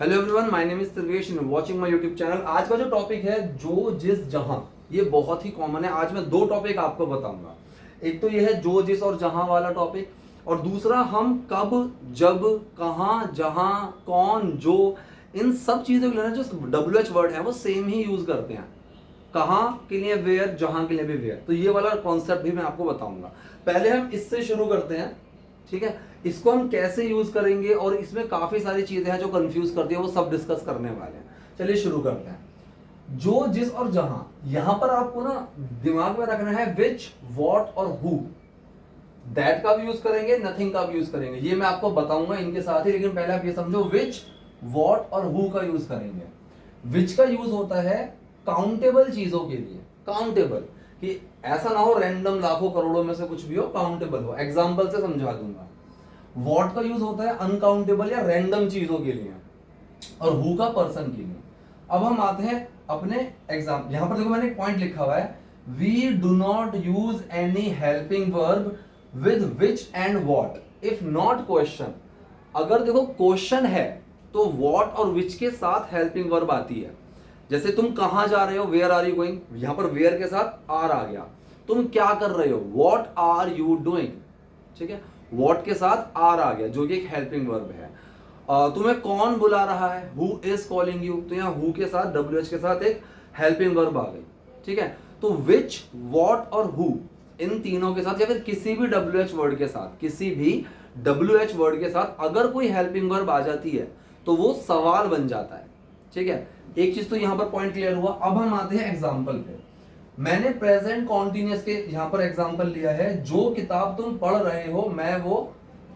Hello everyone, my name is Sarvesh and watching my YouTube channel. आज का जो topic है जो जिस जहां, ये बहुत ही कॉमन है। आज मैं दो टॉपिक आपको बताऊंगा। एक तो ये है जो जिस और जहां वाला टॉपिक, और दूसरा हम कब, जब, कहां, जहां, कौन, जो, इन सब चीजों के लिए जो WH वर्ड है वो सेम ही यूज करते हैं। कहां के लिए वेयर, जहां के लिए भी वेयर। तो ये वाला कॉन्सेप्ट भी मैं आपको बताऊंगा। पहले हम इससे शुरू करते हैं, ठीक है। इसको हम कैसे यूज करेंगे और इसमें काफी सारी चीजें हैं जो कंफ्यूज करती है, वो सब डिस्कस करने वाले हैं। चलिए शुरू करते हैं। जो, जिस और जहां, यहां पर आपको ना दिमाग में रखना है विच, वॉट और हु। दैट का भी यूज करेंगे, नथिंग का भी यूज करेंगे, ये मैं आपको बताऊंगा इनके साथ ही। लेकिन पहले आप ये समझो, विच, वॉट और हु का यूज करेंगे। विच का यूज होता है काउंटेबल चीजों के लिए। काउंटेबल, कि ऐसा ना हो रैंडम लाखों करोड़ों में से कुछ भी हो, काउंटेबल हो। एग्जाम्पल से समझा दूंगा। वॉट का यूज होता है अनकाउंटेबल या रैंडम चीजों के लिए, और हु का पर्सन के लिए। अब हम आते हैं अपने एग्जाम। यहां पर देखो मैंने एक पॉइंट लिखा हुआ है, we do not use any helping verb with which and what if not question. अगर देखो क्वेश्चन है तो वॉट और विच के साथ हेल्पिंग वर्ब आती है। जैसे तुम कहां जा रहे हो, वेयर आर यू गोइंग, यहां पर वेयर के साथ आर आ गया। तुम क्या कर रहे हो, वॉट आर यू डूइंग, ठीक है। वॉट के साथ आर आ गया जो कि एक हेल्पिंग वर्ब है। तुम्हें कौन बुला रहा है, हु इज कॉलिंग यू, तो यहाँ हु के साथ WH के साथ एक हेल्पिंग वर्ब आ गई, ठीक है। तो विच, वॉट और हु, इन तीनों के साथ या फिर किसी भी WH वर्ड के साथ, किसी भी WH वर्ड के साथ अगर कोई हेल्पिंग वर्ब आ जाती है तो वो सवाल बन जाता है, ठीक है। एक चीज तो यहां पर पॉइंट क्लियर हुआ। अब हम आते हैं एग्जाम्पल पे। मैंने प्रेजेंट कॉन्टिन्यूअस के यहां पर एग्जाम्पल लिया है। जो किताब तुम पढ़ रहे हो, मैं वो,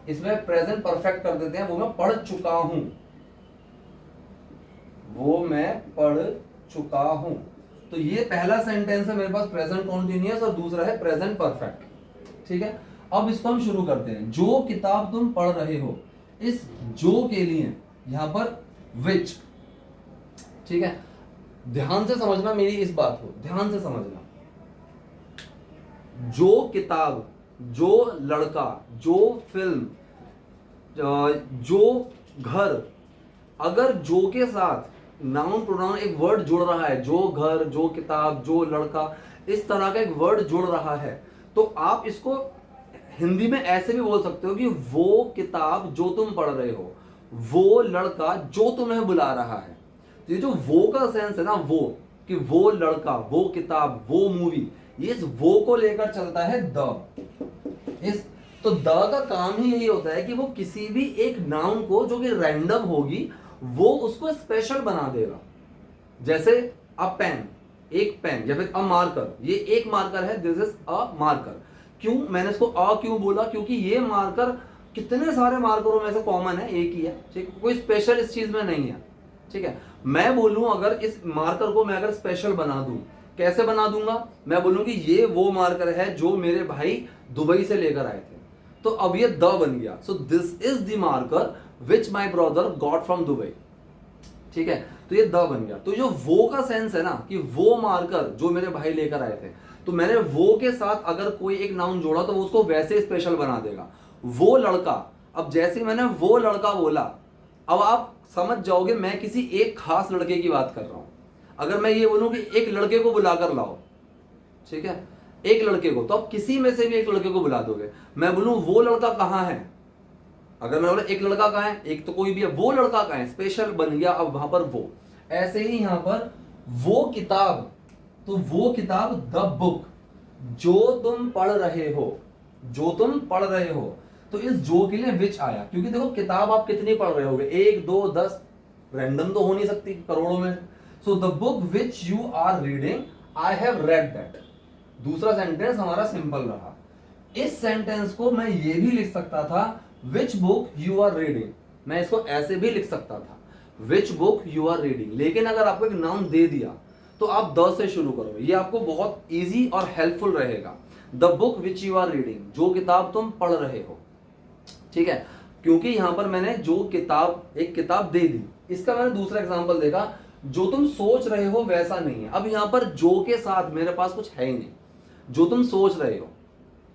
इसमें प्रेजेंट परफेक्ट कर देते हैं, वो मैं पढ़ चुका हूं, वो मैं पढ़ चुका हूं। तो ये पहला सेंटेंस है मेरे पास प्रेजेंट कॉन्टिन्यूअस, और दूसरा है प्रेजेंट परफेक्ट, ठीक है। अब इसको हम शुरू करते हैं। जो किताब तुम पढ़ रहे हो, इस जो के लिए यहां पर विच, ठीक है। ध्यान से समझना मेरी इस बात को, ध्यान से समझना। जो किताब, जो लड़का, जो फिल्म, जो घर, अगर जो के साथ नाउन प्रोनाउन एक वर्ड जुड़ रहा है, जो घर, जो किताब, जो लड़का, इस तरह का एक वर्ड जुड़ रहा है, तो आप इसको हिंदी में ऐसे भी बोल सकते हो कि वो किताब जो तुम पढ़ रहे हो, वो लड़का जो तुम्हें बुला रहा है। तो ये जो वो का सेंस है ना, वो, कि वो लड़का, वो किताब, वो मूवी, ये इस वो को लेकर चलता है द। इस तो द का काम ही यही होता है कि वो किसी भी एक नाउन को जो कि रैंडम होगी, वो उसको स्पेशल बना देगा। जैसे अ पेन, एक पेन, या फिर अ मार्कर, ये एक मार्कर है, दिस इज अ मार्कर। क्यों मैंने इसको अ क्यों बोला, क्योंकि ये मार्कर कितने सारे मार्करों में से कॉमन है, एक ही है, ठीक है, कोई स्पेशल इस चीज में नहीं है, ठीक है। मैं बोलूं अगर इस मार्कर को मैं अगर स्पेशल बना दूं, कैसे बना दूंगा, मैं बोलूं कि ये वो मार्कर है जो मेरे भाई दुबई से लेकर आए थे, तो अब ये द बन गया। So this is the marker which my brother got from Dubai, ठीक है। तो ये द बन गया। तो जो वो का सेंस है ना, कि वो मार्कर जो मेरे भाई लेकर आए थे, तो मैंने वो के साथ अगर कोई एक नाउन जोड़ा तो वो उसको वैसे स्पेशल बना देगा। वो लड़का, अब जैसे मैंने वो लड़का बोला, अब आप समझ जाओगे मैं किसी एक खास लड़के की बात कर रहा हूं। अगर मैं ये बोलूं कि एक लड़के को बुलाकर लाओ, ठीक है, एक लड़के को, तो आप किसी में से भी एक लड़के को बुला दोगे। मैं बोलूं वो लड़का कहां है, अगर मैं बोला एक लड़का कहां है, एक तो कोई भी है, वो लड़का कहां है, स्पेशल बन गया अब वहां पर वो। ऐसे ही यहां पर वो किताब, तो वो किताब द बुक, जो तुम पढ़ रहे हो, जो तुम पढ़ रहे हो, तो इस जो के लिए विच आया। क्योंकि देखो किताब आप कितनी पढ़ रहे होगे, 1 2 10, रैंडम तो हो नहीं सकती करोड़ों में। So the book which you are reading, I have read that. दूसरा सेंटेंस हमारा सिंपल रहा। इस सेंटेंस को मैं ये भी लिख सकता था, which book you are reading, मैं इसको ऐसे भी लिख सकता था, which book you are reading. लेकिन अगर आपको एक नाउन दे दिया तो आप द से शुरू करो, ये आपको बहुत इजी और हेल्पफुल रहेगा। The book which you are reading, जो किताब तुम पढ़ रहे हो, ठीक है। क्योंकि यहां पर मैंने जो किताब, एक किताब दे दी। इसका मैंने दूसरा एग्जांपल देखा, जो तुम सोच रहे हो वैसा नहीं है। अब यहां पर जो के साथ मेरे पास कुछ है ही नहीं, जो तुम सोच रहे हो,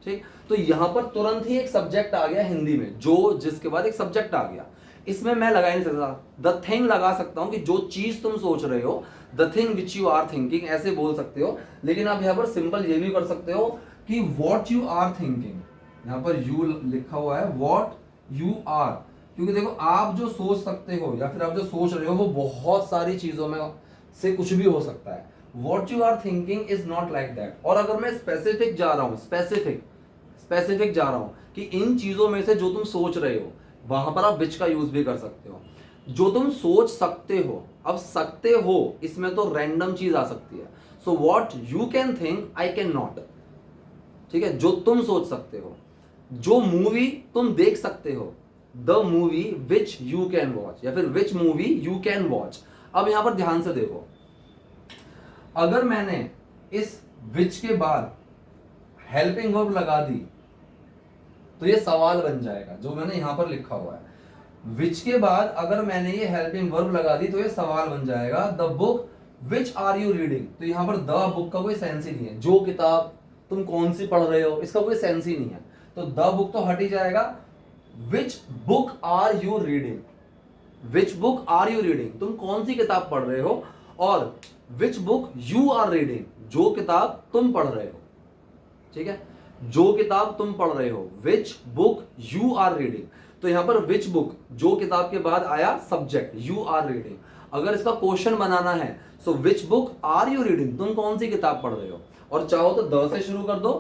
ठीक। तो यहां पर तुरंत ही एक सब्जेक्ट आ गया हिंदी में, जो जिसके बाद एक सब्जेक्ट आ गया। इसमें मैं लगा ही नहीं सकता, द थिंग लगा सकता हूं कि जो चीज तुम सोच रहे हो, the thing which you are thinking, ऐसे बोल सकते हो। लेकिन आप यहाँ पर सिंपल ये भी कर सकते हो कि वॉट यू आर थिंकिंग, यहाँ पर यू लिखा हुआ है, वॉट यू आर, क्योंकि देखो आप जो सोच सकते हो या फिर आप जो सोच रहे हो वो बहुत सारी चीजों में से कुछ भी हो सकता है। What you are thinking is not like that. और अगर मैं स्पेसिफिक जा रहा हूं, स्पेसिफिक जा रहा हूं कि इन चीजों में से जो तुम सोच रहे हो, वहां पर आप विच का यूज भी कर सकते हो। जो तुम सोच सकते हो, अब सकते हो इसमें तो रैंडम चीज आ सकती है। So what you can think I can not, ठीक है, जो तुम सोच सकते हो। जो मूवी तुम देख सकते हो, the movie which you can watch, या फिर which movie you can watch. अब यहां पर ध्यान से देखो, अगर मैंने इस विच के बाद हेल्पिंग वर्ब लगा दी तो ये सवाल बन जाएगा, जो मैंने यहां पर लिखा हुआ है। विच के बाद अगर मैंने ये हेल्पिंग वर्ब लगा दी तो ये सवाल बन जाएगा, the book which are you reading. तो यहां पर द बुक का कोई सेंस ही नहीं है, जो किताब तुम कौन सी पढ़ रहे हो इसका कोई सेंस ही नहीं है। तो द बुक तो हट ही जाएगा। Which book are you reading, which book are you reading, तुम कौन सी किताब पढ़ रहे हो, और which book you are reading, जो किताब तुम पढ़ रहे हो, ठीक है, जो किताब तुम पढ़ रहे हो, which book you are reading. तो यहां पर विच बुक, जो किताब के बाद आया सब्जेक्ट यू आर रीडिंग। अगर इसका क्वेश्चन बनाना है, so which book are you reading, तुम कौन सी किताब पढ़ रहे हो, और चाहो तो द से शुरू कर दो,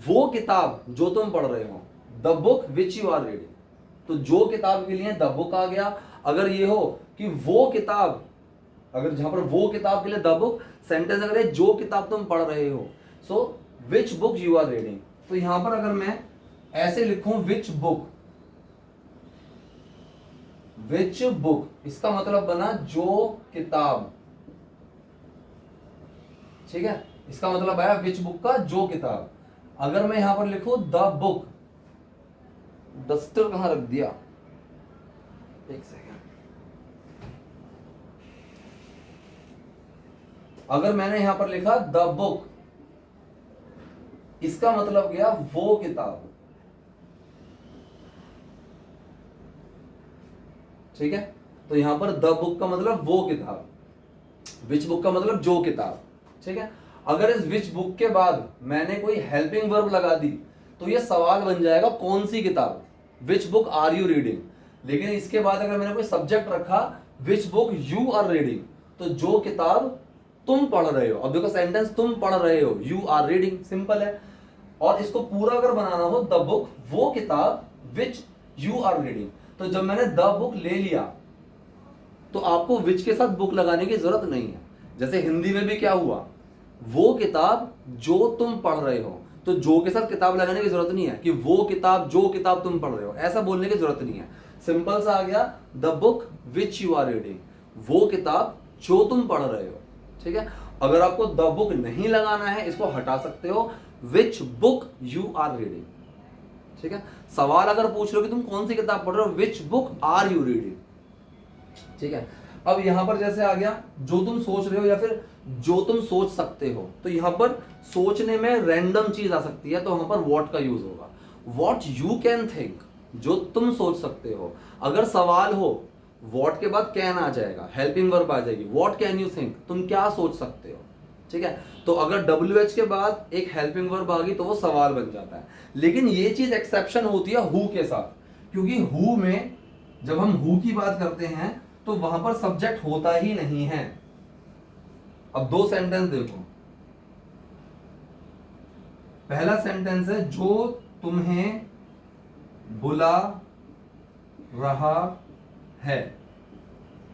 वो किताब जो तुम पढ़ रहे हो, the book which you are reading. तो जो किताब के लिए द बुक आ गया। अगर ये हो कि वो किताब, अगर जहां पर वो किताब के लिए द बुक, सेंटेंस अगर है जो किताब तुम पढ़ रहे हो, so which book you are reading. तो यहां पर अगर मैं ऐसे लिखूं विच बुक, विच बुक, इसका मतलब बना जो किताब, ठीक है, इसका मतलब आया विच बुक का जो किताब। अगर मैं यहां पर लिखूं द बुक, डस्टर कहां रख दिया, एक सेकेंड, अगर मैंने यहां पर लिखा द बुक, इसका मतलब गया वो किताब, ठीक है। तो यहां पर द बुक का मतलब वो किताब, विच बुक का मतलब जो किताब, ठीक है। अगर इस विच बुक के बाद मैंने कोई हेल्पिंग वर्ब लगा दी तो ये सवाल बन जाएगा कौन सी किताब, which book are you reading. लेकिन इसके बाद अगर मैंने कोई सब्जेक्ट रखा which book you are reading, तो जो किताब तुम पढ़ रहे हो। अब देखो सेंटेंस तुम पढ़ रहे हो, यू आर रीडिंग, सिंपल है। और इसको पूरा अगर बनाना हो, द बुक वो किताब विच यू आर रीडिंग, तो जब मैंने द बुक ले लिया तो आपको विच के साथ बुक लगाने की जरूरत नहीं है। जैसे हिंदी में भी क्या हुआ, वो किताब जो तुम पढ़ रहे हो, तो जो के साथ किताब लगाने की जरूरत नहीं है कि वो किताब जो किताब तुम पढ़ रहे हो, ऐसा बोलने की जरूरत नहीं है। सिंपल सा आ गया, the book which you are reading, वो किताब जो तुम पढ़ रहे हो, ठीक है। अगर आपको द बुक नहीं लगाना है, इसको हटा सकते हो, which book you are reading, ठीक है। सवाल अगर पूछ रहे हो कि तुम कौन सी किताब पढ़ रहे हो, which book are you reading, ठीक है। अब यहां पर जैसे आ गया जो तुम सोच रहे हो या फिर जो तुम सोच सकते हो, तो यहां पर सोचने में रैंडम चीज आ सकती है, तो वहां पर वॉट का यूज होगा। वॉट यू कैन थिंक, जो तुम सोच सकते हो। अगर सवाल हो, वॉट के बाद कैन आ जाएगा, हेल्पिंग वर्ब आ जाएगी, वॉट कैन यू थिंक, तुम क्या सोच सकते हो, ठीक है। तो अगर WH के बाद एक हेल्पिंग वर्ब आ गई तो वो सवाल बन जाता है। लेकिन ये चीज एक्सेप्शन होती है हु के साथ, क्योंकि हु में जब हम हु की बात करते हैं तो वहां पर सब्जेक्ट होता ही नहीं है। अब दो सेंटेंस देखो, पहला सेंटेंस है जो तुम्हें बुला रहा है,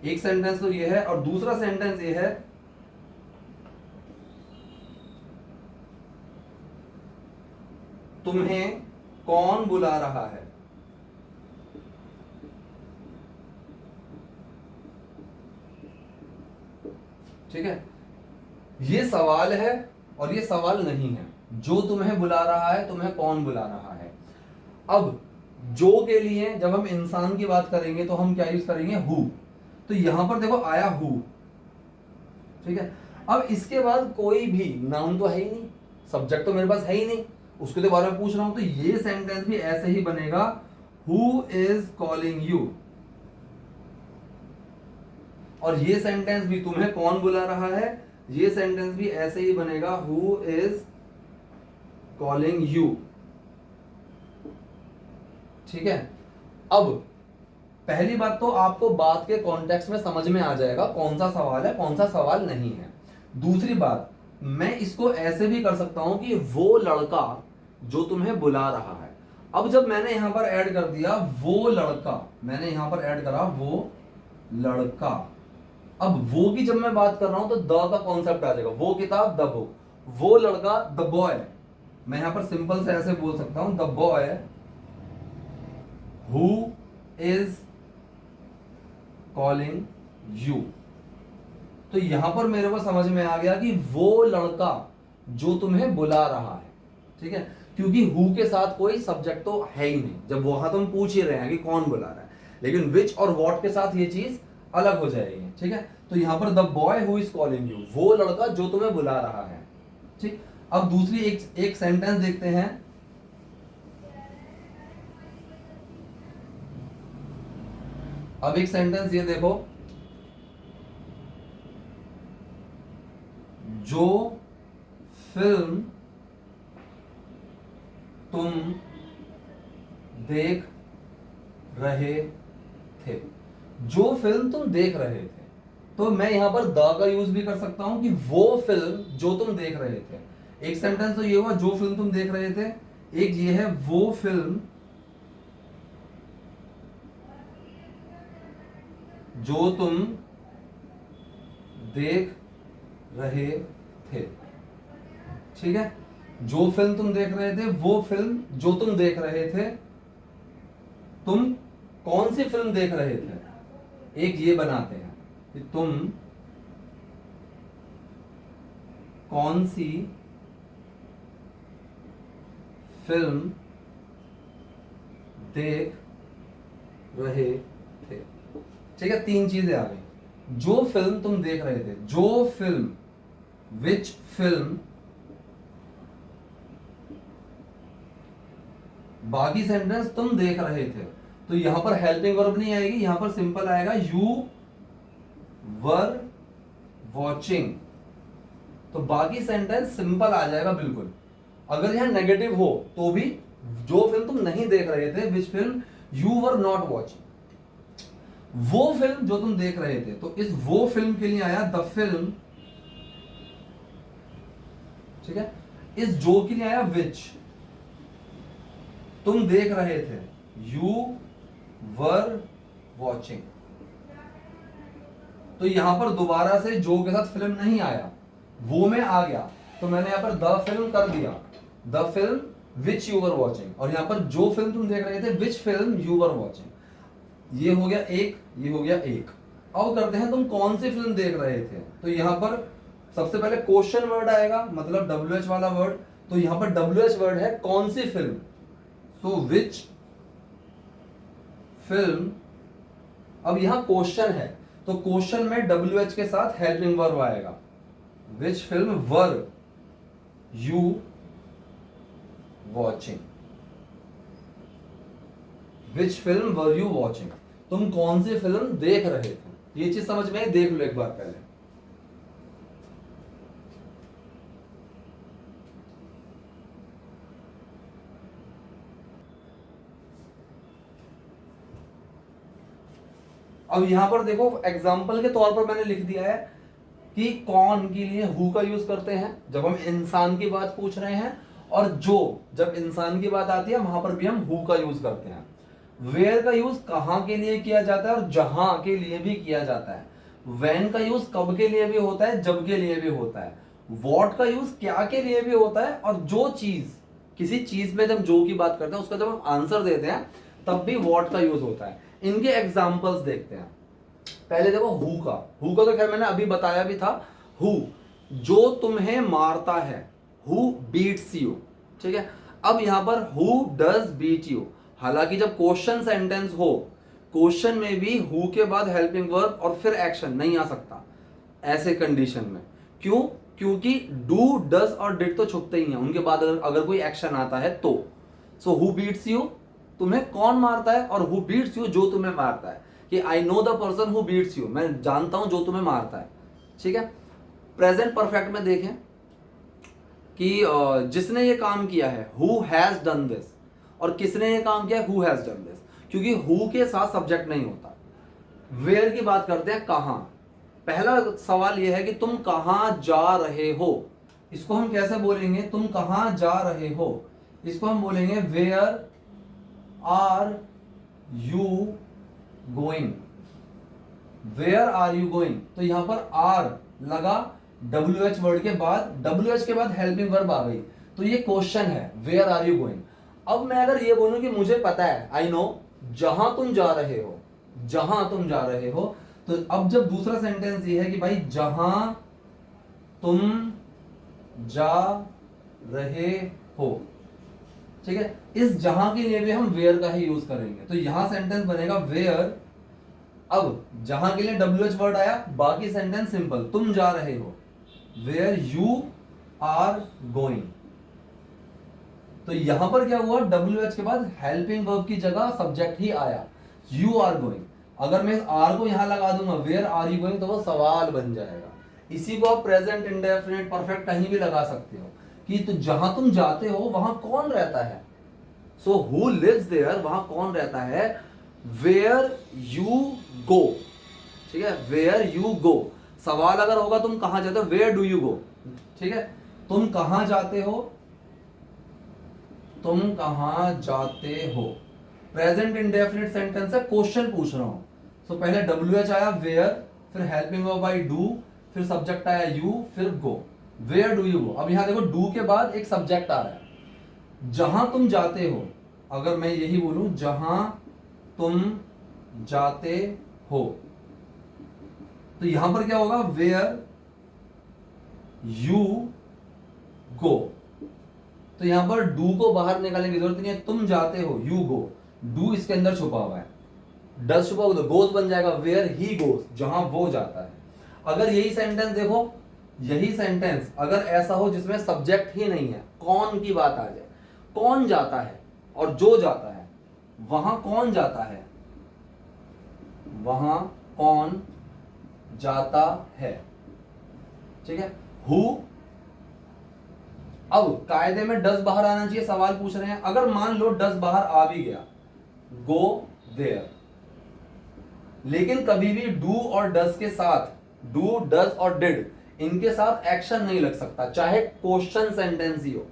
एक सेंटेंस तो ये है, और दूसरा सेंटेंस ये है तुम्हें कौन बुला रहा है। ठीक है, ये सवाल है और ये सवाल नहीं है। जो तुम्हें बुला रहा है, तुम्हें कौन बुला रहा है। अब जो के लिए जब हम इंसान की बात करेंगे तो हम क्या यूज करेंगे, हु। तो यहां पर देखो आया हु, ठीक है। अब इसके बाद कोई भी नाउन तो है ही नहीं, सब्जेक्ट तो मेरे पास है ही नहीं, उसके तो बारे में पूछ रहा हूं, तो ये सेंटेंस भी ऐसे ही बनेगा, हु इज कॉलिंग यू। और ये सेंटेंस भी तुम्हें कौन बुला रहा है, ये सेंटेंस भी ऐसे ही बनेगा, हु इज कॉलिंग यू। ठीक है, अब पहली बात तो आपको बात के कॉन्टेक्स्ट में समझ में आ जाएगा कौन सा सवाल है कौन सा सवाल नहीं है। दूसरी बात, मैं इसको ऐसे भी कर सकता हूं कि वो लड़का जो तुम्हें बुला रहा है। अब जब मैंने यहां पर ऐड कर दिया वो लड़का, मैंने यहां पर ऐड करा वो लड़का, अब वो की जब मैं बात कर रहा हूं तो द का कॉन्सेप्ट आ जाएगा, वो किताब द बुक, वो लड़का द बॉय। मैं यहां पर सिंपल से ऐसे बोल सकता हूं, the boy who is calling you. तो यहां पर मेरे को समझ में आ गया कि वो लड़का जो तुम्हें बुला रहा है। ठीक है, क्योंकि हु के साथ कोई सब्जेक्ट तो है ही नहीं, जब वहां तुम पूछ ही रहे हैं कि कौन बुला रहा है, लेकिन विच और वॉट के साथ ये चीज अलग हो जाएगी। ठीक है, तो यहां पर the boy who is calling you, वो लड़का जो तुम्हें बुला रहा है। ठीक, अब दूसरी एक सेंटेंस देखते हैं। अब एक सेंटेंस ये देखो, जो फिल्म तुम देख रहे थे, जो फिल्म तुम देख रहे थे, तो मैं यहां पर द का यूज भी कर सकता हूं कि वो फिल्म जो तुम देख रहे थे। एक सेंटेंस तो ये हुआ जो फिल्म तुम देख रहे थे, एक ये है वो फिल्म जो तुम देख रहे थे। ठीक है, जो फिल्म तुम देख रहे थे, वो फिल्म जो तुम देख रहे थे, तुम कौन सी फिल्म देख रहे थे, एक ये बनाते हैं कि तुम कौन सी फिल्म देख रहे थे। ठीक है, तीन चीजें आ गई, जो फिल्म तुम देख रहे थे, जो फिल्म, विच फिल्म, बाकी सेंटेंस तुम देख रहे थे। तो यहां पर हेल्पिंग वर्ब नहीं आएगी, यहां पर सिंपल आएगा यू वर वॉचिंग। तो बाकी सेंटेंस सिंपल आ जाएगा बिल्कुल। अगर यहां नेगेटिव हो तो भी जो फिल्म तुम नहीं देख रहे थे, which film you were not watching, वो फिल्म जो तुम देख रहे थे, तो इस वो फिल्म के लिए आया द फिल्म। ठीक है, इस जो के लिए आया विच, तुम देख रहे थे, यू वर वॉचिंग। तो यहां पर दोबारा से जो के साथ फिल्म नहीं आया, वो में आ गया, तो मैंने यहां पर द फिल्म कर दिया, the film which you were watching, और यहां पर जो फिल्म तुम देख रहे थे, which film you were watching. ये हो गया एक, ये हो गया एक। अब करते हैं तुम कौन सी फिल्म देख रहे थे। तो यहां पर सबसे पहले क्वेश्चन वर्ड आएगा, मतलब WH वाला वर्ड। तो यहां पर WH वर्ड है कौन सी फिल्म, सो विच फिल्म। अब यहां क्वेश्चन है, तो क्वेश्चन में WH के साथ हेल्पिंग वर्ब आएगा, which film were you watching, which film were you watching, तुम कौन सी फिल्म देख रहे थे। ये चीज समझ में, देख लो एक बार पहले। अब यहां पर देखो एग्जाम्पल के तौर पर मैंने लिख दिया है कि कौन के लिए हु का यूज करते हैं जब हम इंसान की बात पूछ रहे हैं, और जो जब इंसान की बात आती है वहां पर भी हम हु का यूज करते हैं। वेयर का यूज कहां के लिए किया जाता है और जहां के लिए भी किया जाता है। व्हेन का यूज कब के लिए भी होता है, जब के लिए भी होता है। व्हाट का यूज क्या के लिए भी होता है, और जो चीज, किसी चीज में जब जो की बात करते हैं उसका जब हम आंसर देते हैं तब भी व्हाट का यूज होता है। इनके एग्जाम्पल्स देखते हैं। पहले देखो हु का, हु का तो खैर मैंने अभी बताया भी था। हु जो तुम्हें मारता है, हु बीट्स यू। ठीक है, अब यहां पर हु डज बीट यू, हालांकि जब क्वेश्चन सेंटेंस हो, क्वेश्चन में भी हु के बाद हेल्पिंग वर्ब और फिर एक्शन नहीं आ सकता ऐसे कंडीशन में। क्यों? क्योंकि डू, डज और डिड तो छुपते ही हैं, उनके बाद अगर कोई एक्शन आता है तो। सो हु बीट्स यू, तुम्हें कौन मारता है, और हु बीट्स यू जो तुम्हें मारता है। कि I know the person who beats you, मैं जानता हूं जो तुम्हें मारता है। ठीक है, प्रेजेंट परफेक्ट में देखें कि जिसने ये काम किया है, हु हैज डन दिस, और किसने ये काम किया है, हु हैज डन दिस, क्योंकि हु के साथ सब्जेक्ट नहीं होता। वेयर की बात करते हैं, कहां। पहला सवाल यह है कि तुम कहां जा रहे हो, इसको हम कैसे बोलेंगे, तुम कहां जा रहे हो, इसको हम बोलेंगे where are you going, where are you going. तो यहां पर आर लगा WH वर्ड के बाद, WH के बाद हेल्पिंग वर्ब आ गई, तो ये क्वेश्चन है वेयर आर यू गोइंग। अब मैं अगर ये बोलूं कि मुझे पता है, आई नो, जहां तुम जा रहे हो, जहां तुम जा रहे हो, तो अब जब दूसरा सेंटेंस ये है कि भाई जहां तुम जा रहे हो, ठीक है, इस जहां के लिए भी हम वेयर का ही यूज करेंगे, तो यहां सेंटेंस बनेगा वेयर। अब जहां के लिए WH वर्ड आया, बाकी सेंटेंस सिंपल, तुम जा रहे हो, वेयर यू आर गोइंग। तो यहां पर क्या हुआ, WH के बाद हेल्पिंग वर्ब की जगह सब्जेक्ट ही आया, यू आर गोइंग। अगर मैं आर को यहां लगा दूंगा, वेयर आर यू गोइंग, तो वो सवाल बन जाएगा। इसी को आप प्रेजेंट इंडेफिनिट परफेक्ट कहीं भी लगा सकते हो कि तो जहां तुम जाते हो वहां कौन रहता है, सो हु लिव्स देयर, वहां कौन रहता है, वेयर यू गो। ठीक है, वेयर यू गो। सवाल अगर होगा तुम कहां जाते हो, वेयर डू यू गो। ठीक है, तुम कहां जाते हो, तुम कहां जाते हो। प्रेजेंट इंडेफिनिट सेंटेंस है, क्वेश्चन पूछ रहा हूं, तो पहले WH आया वेयर, फिर हेल्पिंग वर्ब आई डू, फिर सब्जेक्ट आया यू, फिर गो, वेयर डू यू गो। अब यहां देखो डू के बाद एक सब्जेक्ट आ रहा है, जहां तुम जाते हो। अगर मैं यही बोलूं जहां तुम जाते हो, तो यहां पर क्या होगा, वेयर यू गो। तो यहां पर डू को बाहर निकालने की जरूरत नहीं है, तुम जाते हो, यू गो, डू इसके अंदर छुपा हुआ है, डज छुपा हुआ, तो गोज बन जाएगा, वेयर ही गोज, जहां वो जाता है। अगर यही सेंटेंस देखो, यही सेंटेंस अगर ऐसा हो जिसमें सब्जेक्ट ही नहीं है, कौन की बात आ जाए, कौन जाता है और जो जाता है, वहां कौन जाता है, वहां कौन जाता है। ठीक है, हु। अब कायदे में डज बाहर आना चाहिए, सवाल पूछ रहे हैं, अगर मान लो डज बाहर आ भी गया, गो देयर, लेकिन कभी भी डू और डज के साथ, डू डज और डिड, इनके साथ एक्शन नहीं लग सकता, चाहे क्वेश्चन सेंटेंस ही हो।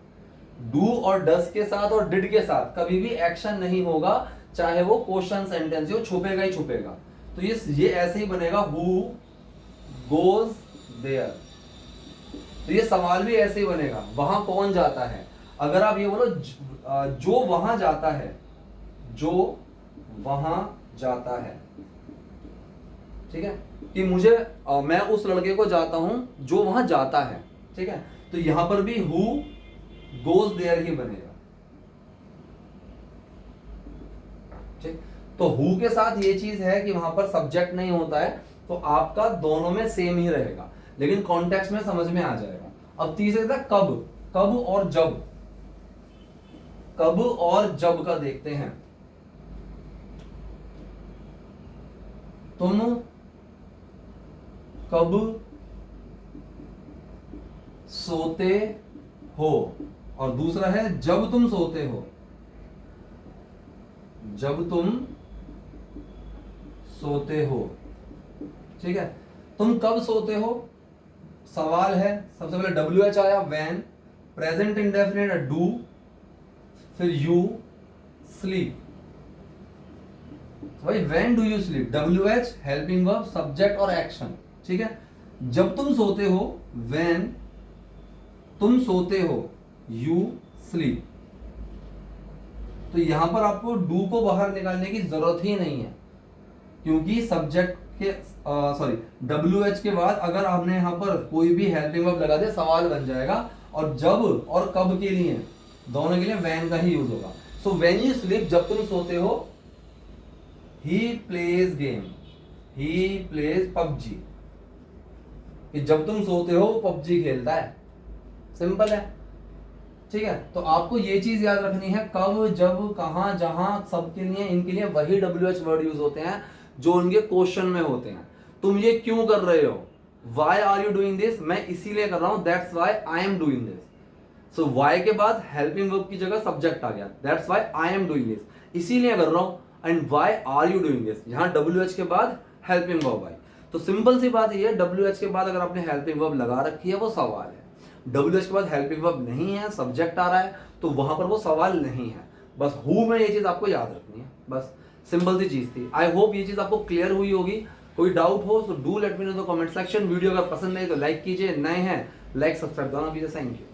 डू और डज के साथ और डिड के साथ कभी भी एक्शन नहीं होगा, चाहे वो क्वेश्चन सेंटेंस ही हो, छुपेगा ही छुपेगा। तो ये ऐसे ही बनेगा, हु गोज देयर। तो ये सवाल भी ऐसे ही बनेगा, वहां कौन जाता है। अगर आप ये बोलो जो वहां जाता है, जो वहां जाता है, ठीक है, कि मुझे मैं उस लड़के को जाता हूं जो वहां जाता है। ठीक है, तो यहां पर भी हु गोज देयर ही बनेगा। ठीक, तो हु के साथ ये चीज है कि वहां पर सब्जेक्ट नहीं होता है, तो आपका दोनों में सेम ही रहेगा, लेकिन कॉन्टेक्स्ट में समझ में आ जाएगा। अब तीसरे था कब, कब और जब। कब और जब का देखते हैं। तुम कब सोते हो, और दूसरा है जब तुम सोते हो, जब तुम सोते हो। ठीक है, तुम कब सोते हो, सवाल है, सबसे पहले WH आया, व्हेन, प्रेजेंट इंडेफिनिट डू, फिर यू स्लीप। भाई when do you sleep, WH helping verb, subject और एक्शन। ठीक है, जब तुम सोते हो, व्हेन तुम सोते हो, यू स्लीप। तो यहां पर आपको डू को बाहर निकालने की जरूरत ही नहीं है, क्योंकि सब्जेक्ट के सॉरी WH के बाद अगर आपने यहां पर कोई भी हेल्पिंग वर्ब लगा दे, सवाल बन जाएगा। और जब और कब के लिए, दोनों के लिए व्हेन का ही यूज होगा। सो व्हेन यू स्लीप, जब तुम सोते हो, he plays game, he plays PUBG, कि जब तुम सोते हो वो PUBG खेलता है, सिंपल है। ठीक है, तो आपको ये चीज याद रखनी है, कब, जब, कहां, जहां, सबके लिए, इनके लिए वही WH वर्ड यूज होते हैं जो उनके क्वेश्चन में होते हैं। तुम ये क्यों कर रहे हो, why are you doing this, मैं इसीलिए कर रहा हूं, that's why I am doing this. So why के बाद हेल्पिंग वर्ब की जगह सब्जेक्ट आ गया, that's why I am doing this, इसीलिए कर रहा हूं। And why are you doing this, यहां WH के बाद हेल्पिंग वर्ब आई। तो सिंपल सी बात ये है, WH के बाद अगर आपने हेल्पिंग वर्ब लगा रखी है वो सवाल है, WH के बाद हेल्पिंग वर्ब नहीं है, सब्जेक्ट आ रहा है, तो वहां पर वो सवाल नहीं है। बस हु में ये चीज आपको याद रखनी है, बस सिंपल सी चीज थी। आई होप ये चीज आपको क्लियर हुई होगी। कोई डाउट हो तो do let me know in the comment section. Video अगर पसंद नहीं तो लाइक कीजिए, नए हैं लाइक सब्सक्राइब दोनों कीजिए। Thank you.